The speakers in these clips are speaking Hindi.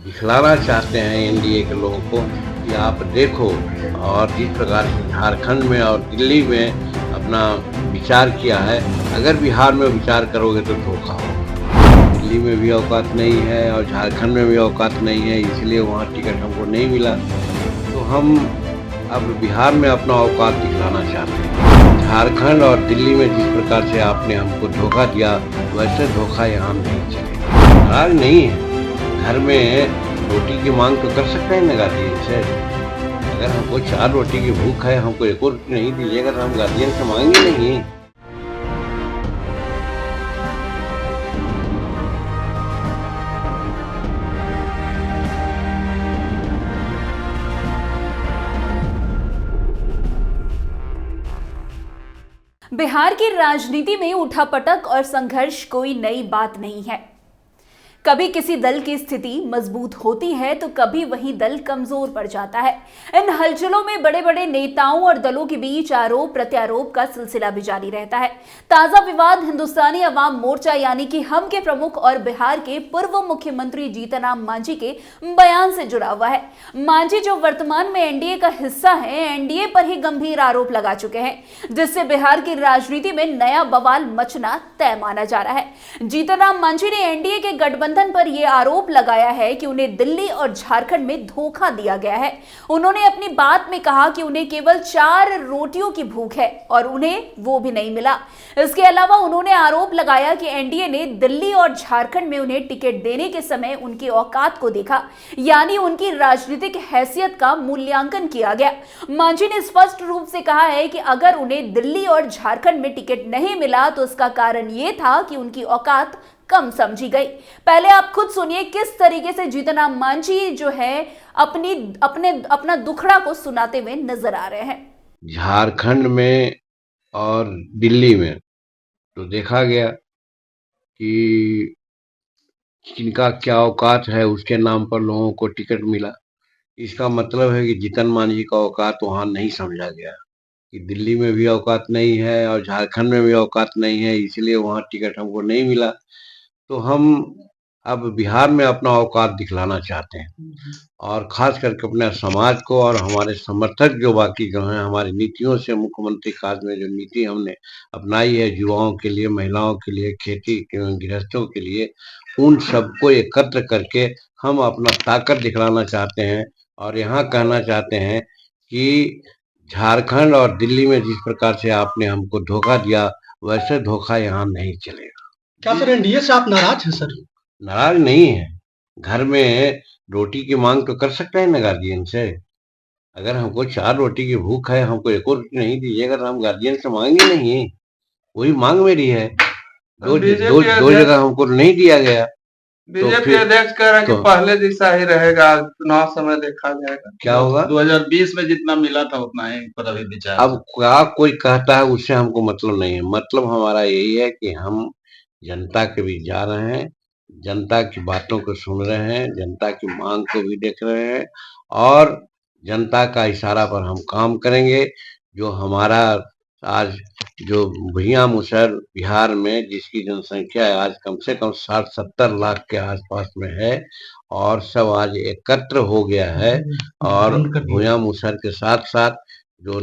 दिखलाना चाहते हैं एनडीए के लोगों को कि आप देखो। और जिस प्रकार से झारखंड में और दिल्ली में अपना विचार किया है, अगर बिहार में विचार करोगे तो धोखा होगा। दिल्ली में भी औकात नहीं है और झारखंड में भी औकात नहीं है, इसलिए वहाँ टिकट हमको नहीं मिला। तो हम अब बिहार में अपना औकात दिखलाना चाहते हैं। झारखंड और दिल्ली में जिस प्रकार से आपने हमको धोखा दिया, वैसे धोखा यहाँ नहीं चलेगा। नाराज नहीं है, घर में रोटी की मांग तो कर सकते हैं ना गार्जियन से। अगर हमको 4 रोटी की भूख है, हमको 1 और रोटी नहीं दीजिएगा तो हम गार्जियन से मांगेंगे नहीं। बिहार की राजनीति में उठापटक और संघर्ष कोई नई बात नहीं है। कभी किसी दल की स्थिति मजबूत होती है तो कभी वही दल कमजोर पड़ जाता है। इन हलचलों में बड़े बड़े नेताओं और दलों के बीच आरोप प्रत्यारोप का सिलसिला भी जारी रहता है। ताजा विवाद हिंदुस्तानी अवाम मोर्चा यानी कि हम के प्रमुख और बिहार के पूर्व मुख्यमंत्री जीतनराम मांझी के बयान से जुड़ा हुआ है। मांझी जो वर्तमान में एनडीए का हिस्सा है, एनडीए पर ही गंभीर आरोप लगा चुके हैं, जिससे बिहार की राजनीति में नया बवाल मचना तय माना जा रहा है। जीतनराम मांझी ने एनडीए के गठबंधन पर यह आरोप लगाया है कि उन्हें दिल्ली और झारखंड में धोखा दिया गया है। उन्होंने अपनी बात में कहा कि उन्हें केवल 4 रोटियों की भूख है और उन्हें वो भी नहीं मिला। इसके अलावा उन्होंने आरोप लगाया कि एनडीए ने दिल्ली और झारखंड में उन्हें टिकट देने के समय उनकी औकात को देखा, यानी उनकी राजनीतिक हैसियत का मूल्यांकन किया गया। मांझी ने स्पष्ट रूप से कहा है कि अगर उन्हें दिल्ली और झारखंड में टिकट नहीं मिला तो इसका कारण यह था कि उनकी औकात कम समझी गई। पहले आप खुद सुनिए किस तरीके से जीतनराम मांझी जो है अपना दुखड़ा को सुनाते हुए नजर आ रहे हैं। झारखंड में और दिल्ली में तो देखा गया कि किनका क्या औकात है, उसके नाम पर लोगों को टिकट मिला। इसका मतलब है कि जीतन मांझी का औकात वहां नहीं समझा गया कि दिल्ली में भी औकात नहीं है और झारखंड में भी औकात नहीं है, इसलिए वहां टिकट हमको नहीं मिला। तो हम अब बिहार में अपना औकात दिखलाना चाहते हैं और खास करके अपने समाज को और हमारे समर्थक जो बाकी जो हैं, हमारी नीतियों से मुख्यमंत्री काज में जो नीति हमने अपनाई है युवाओं के लिए, महिलाओं के लिए, खेती गृहस्थों के लिए, उन सबको एकत्र करके हम अपना ताकत दिखलाना चाहते हैं। और यहाँ कहना चाहते हैं कि झारखंड और दिल्ली में जिस प्रकार से आपने हमको धोखा दिया, वैसे धोखा यहाँ नहीं चलेगा। क्या सर एनडीए से आप नाराज हैं सर? नाराज नहीं है, घर में रोटी की मांग तो कर सकते हैं ना गार्जियन से। अगर हमको 4 रोटी की भूख है, हमको 1 और रोटी नहीं दीजिएगा तो हम गार्जियन से मांगेंगे नहीं। वही मांग मेरी है। दो जगह हमको नहीं दिया गया। बीजेपी अध्यक्ष कह रहे हैं कि पहले जैसा ही रहेगा, चुनाव समय देखा जाएगा क्या होगा। 2020 में जितना मिला था उतना ही पर अभी विचार। अब क्या कोई कहता है उससे हमको मतलब नहीं है। मतलब हमारा यही है कि हम जनता के बीच जा रहे हैं, जनता की बातों को सुन रहे हैं, जनता की मांग को भी देख रहे हैं और जनता का इशारा पर हम काम करेंगे। जो हमारा आज जो भुइयां मुसहर बिहार में जिसकी जनसंख्या आज कम से कम 60-70 लाख के आसपास में है और सब आज एकत्र हो गया है। और भुइयां मुसहर के साथ साथ जो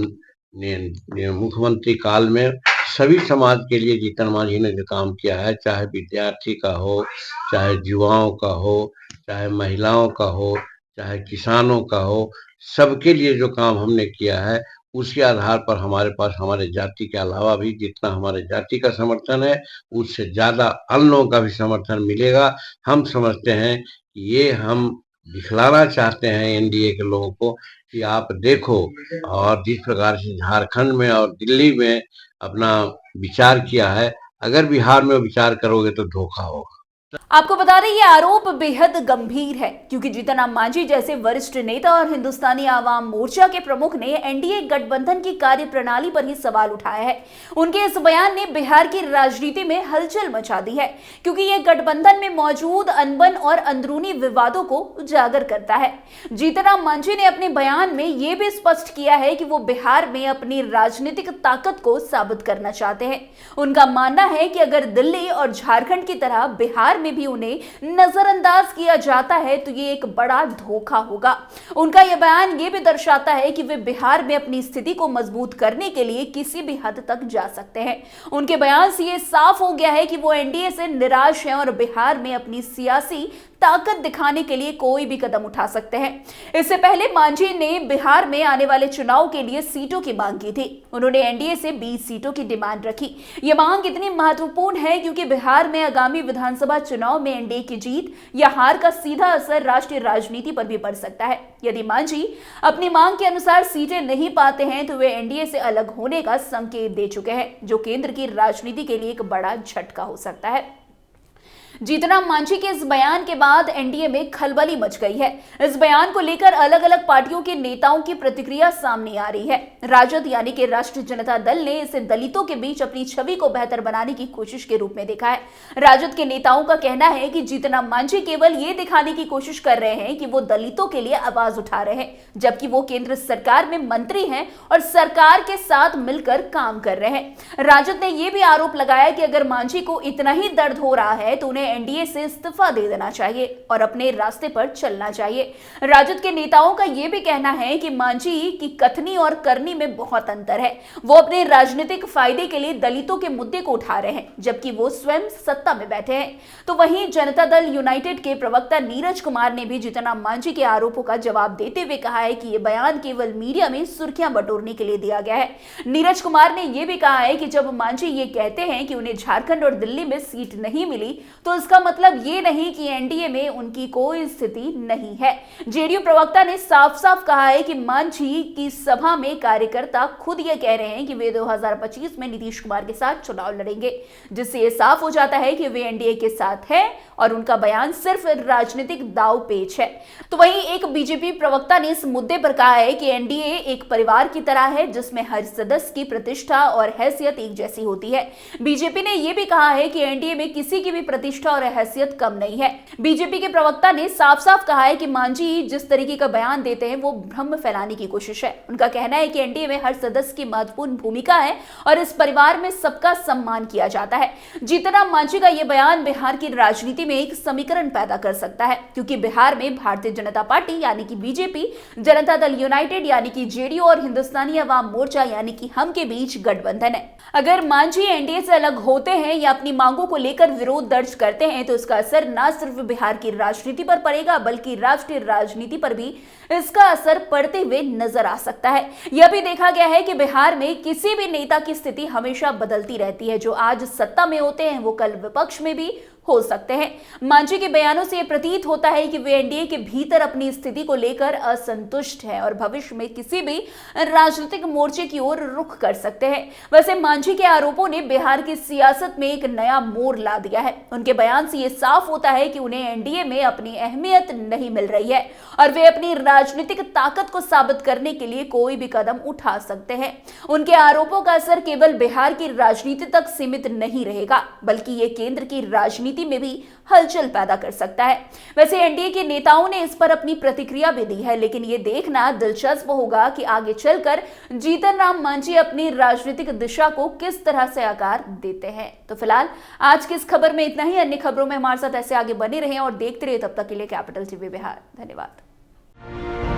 मुख्यमंत्री काल में सभी समाज के लिए जीतन मांझी ने जो काम किया है, चाहे विद्यार्थी का हो, चाहे युवाओं का हो, चाहे महिलाओं का हो, चाहे किसानों का हो, सबके लिए जो काम हमने किया है, उसके आधार पर हमारे पास हमारे जाति के अलावा भी जितना हमारे जाति का समर्थन है, उससे ज्यादा अन्य लोगों का भी समर्थन मिलेगा। हम समझते हैं कि ये हम दिखलाना चाहते हैं एनडीए के लोगों को कि आप देखो। और जिस प्रकार से झारखंड में और दिल्ली में अपना विचार किया है, अगर बिहार में विचार करोगे तो धोखा होगा। आपको बता दें ये आरोप बेहद गंभीर है क्योंकि जीतनराम मांझी जैसे वरिष्ठ नेता और हिंदुस्तानी आवाम मोर्चा के प्रमुख ने एनडीए गठबंधन की कार्यप्रणाली पर ही सवाल उठाया है। उनके इस बयान ने बिहार की राजनीति में हलचल मचा दी है क्योंकि यह गठबंधन में मौजूद अनबन और अंदरूनी विवादों को उजागर करता है। जीतनराम मांझी ने अपने बयान में यह भी स्पष्ट किया है कि वो बिहार में अपनी राजनीतिक ताकत को साबित करना चाहते हैं। उनका मानना है कि अगर दिल्ली और झारखंड की तरह बिहार बिहार में भी उन्हें नजरअंदाज किया जाता है तो ये एक बड़ा धोखा होगा। उनका यह बयान ये भी दर्शाता है कि वे बिहार में अपनी स्थिति को मजबूत करने के लिए किसी भी हद तक जा सकते हैं। उनके बयान से ये साफ हो गया है कि वो एनडीए से निराश हैं और बिहार में अपनी सियासी ताकत दिखाने के लिए कोई भी कदम उठा सकते हैं। इससे पहले मांझी ने बिहार में आने वाले चुनाव के लिए सीटों की मांग की थी। उन्होंने एनडीए से 20 सीटों की डिमांड रखी। यह मांग इतनी महत्वपूर्ण है क्योंकि बिहार में आगामी विधानसभा चुनाव में एनडीए की जीत या हार का सीधा असर राष्ट्रीय राजनीति पर भी पड़ सकता है। यदि मांझी अपनी मांग के अनुसार सीटें नहीं पाते हैं तो वे एनडीए से अलग होने का संकेत दे चुके हैं, जो केंद्र की राजनीति के लिए एक बड़ा झटका हो सकता है। जीतनराम मांझी के इस बयान के बाद एनडीए में खलबली मच गई है। इस बयान को लेकर अलग अलग पार्टियों के नेताओं की प्रतिक्रिया सामने आ रही है। राजद यानी कि राष्ट्रीय जनता दल ने इसे दलितों के बीच अपनी छवि को बेहतर बनाने की कोशिश के रूप में देखा है। राजद के नेताओं का कहना है कि जीतनराम मांझी केवल ये दिखाने की कोशिश कर रहे हैं कि वो दलितों के लिए आवाज उठा रहे हैं, जबकि वो केंद्र सरकार में मंत्री हैं और सरकार के साथ मिलकर काम कर रहे हैं। राजद ने यह भी आरोप लगाया कि अगर मांझी को इतना ही दर्द हो रहा है तो उन्हें एनडीए से इस्तीफा दे देना चाहिए और अपने रास्ते पर चलना चाहिए। राजद के नेताओं का यह भी कहना है कि मांझी की कथनी और करनी में बहुत अंतर है। वो अपने राजनीतिक फायदे के लिए दलितों के मुद्दे को उठा रहे हैं, जबकि वो स्वयं सत्ता में बैठे हैं। तो वहीं जनता दल यूनाइटेड के प्रवक्ता नीरज कुमार ने भी जीतनराम मांझी के आरोपों का जवाब देते हुए कहा है कि यह बयान केवल मीडिया में सुर्खियां बटोरने के लिए दिया गया है। नीरज कुमार ने यह भी कहा है कि जब मांझी ये कहते हैं कि उन्हें झारखंड और दिल्ली में सीट नहीं मिली तो इसका मतलब ये नहीं कि एनडीए में उनकी कोई स्थिति नहीं है। जेडीयू प्रवक्ता ने साफ साफ कहा है कि मांझी की सभा में कार्यकर्ता खुद ये कह रहे हैं कि वे 2025 में नीतीश कुमार के साथ चुनाव लड़ेंगे, जिससे ये साफ हो जाता है कि वे एनडीए के साथ हैं और उनका बयान सिर्फ राजनीतिक दाव पेच है। तो वहीं एक बीजेपी प्रवक्ता ने इस मुद्दे पर कहा है कि एनडीए एक परिवार की तरह है जिसमें हर सदस्य की प्रतिष्ठा और हैसियत एक जैसी होती है। बीजेपी ने यह भी कहा है कि एनडीए में किसी की भी प्रतिष्ठा और हैसियत कम नहीं है। बीजेपी के प्रवक्ता ने साफ साफ कहा है कि मांझी जिस तरीके का बयान देते हैं वो भ्रम फैलाने की कोशिश है। उनका कहना है कि एनडीए में हर सदस्य की महत्वपूर्ण भूमिका है और इस परिवार में सबका सम्मान किया जाता है। जीतनराम मांझी का यह बयान बिहार की राजनीति में एक समीकरण पैदा कर सकता है, क्योंकि बिहार में भारतीय जनता पार्टी यानी कि बीजेपी, जनता दल यूनाइटेड यानी कि जेडीयू और हिंदुस्तानी अवाम मोर्चा यानी कि हम के बीच गठबंधन है। अगर मांझी एनडीए से अलग होते हैं या अपनी मांगों को लेकर विरोध दर्ज करते हैं तो इसका असर न सिर्फ बिहार की राजनीति पर पड़ेगा बल्कि राष्ट्रीय राजनीति पर भी इसका असर पड़ते हुए नजर आ सकता है। यह भी देखा गया है कि बिहार में किसी भी नेता की स्थिति हमेशा बदलती रहती है। जो आज सत्ता में होते हैं वो कल विपक्ष में भी हो सकते हैं। मांझी के बयानों से यह प्रतीत होता है कि वे एनडीए के भीतर अपनी स्थिति को लेकर असंतुष्ट हैं और भविष्य में किसी भी राजनीतिक मोर्चे की ओर रुख कर सकते हैं। वैसे मांझी के आरोपों ने बिहार की सियासत में एक नया मोड़ ला दिया है। उनके बयान से यह साफ होता है कि उन्हें एनडीए में अपनी अहमियत नहीं मिल रही है और वे अपनी राजनीतिक ताकत को साबित करने के लिए कोई भी कदम उठा सकते हैं। उनके आरोपों का असर केवल बिहार की राजनीति तक सीमित नहीं रहेगा बल्कि ये केंद्र की राजनीति में भी हलचल पैदा कर सकता है। वैसे एनडीए के नेताओं ने इस पर अपनी प्रतिक्रिया भी दी है, लेकिन यह देखना दिलचस्प होगा कि आगे चलकर जीतनराम मांझी अपनी राजनीतिक दिशा को किस तरह से आकार देते हैं। तो फिलहाल आज की इस खबर में इतना ही। अन्य खबरों में हमारे साथ ऐसे आगे बने रहें और देखते रहिए। तब तक के लिए कैपिटल टीवी बिहार। धन्यवाद।